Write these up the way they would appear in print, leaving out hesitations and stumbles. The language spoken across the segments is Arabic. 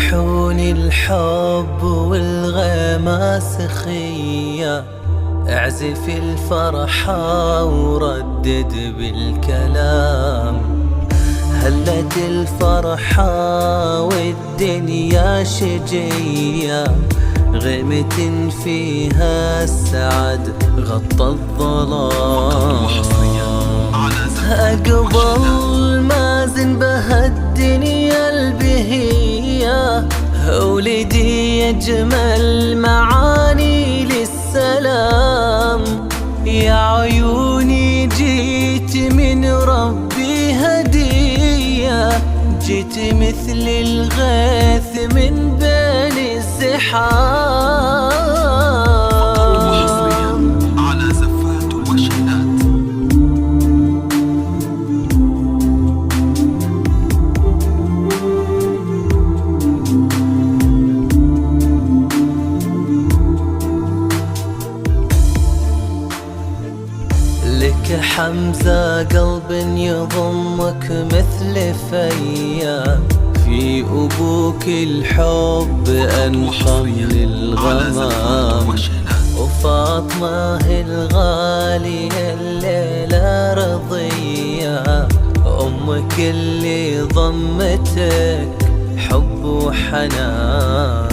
بحون الحب والغماس خيا، اعزف الفرحة وردد بالكلام. هلت الفرحة والدنيا شجية، غيمة فيها السعد غطى الظلام. أقبل مازن بهالدنيا البهية، ولدي يجمل معاني للسلام. يا عيوني جيت من ربي هدية، جيت مثل الغيث من بين الزحام. لك حمزة قلب يضمك مثل فيا، في أبوك الحب أنخم للغمام. وفاطمة الغالية الليلة رضية، أمك اللي ضمتك حب وحنان.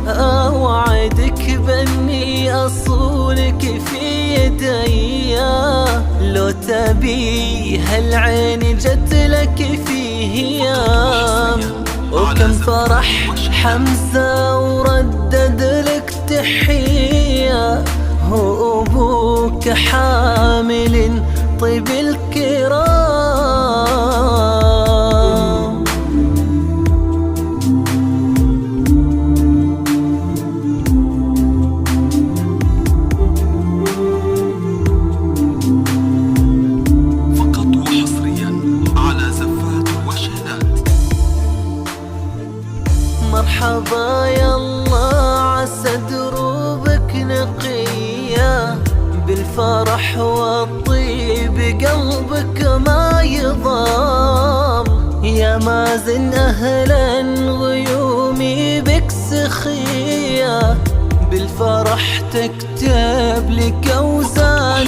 أوعدك بأني أصونك في يدي، لو تبي هالعين جت لك في هيام. وكم فرح حمزة وردد لك تحية، هو أبوك حامل طيب الكرام. مرحبا يالله عسى دروبك نقية، بالفرح والطيب قلبك ما يضام. يا مازن أهلا غيومي بك سخية، بالفرح تكتب لك أوزان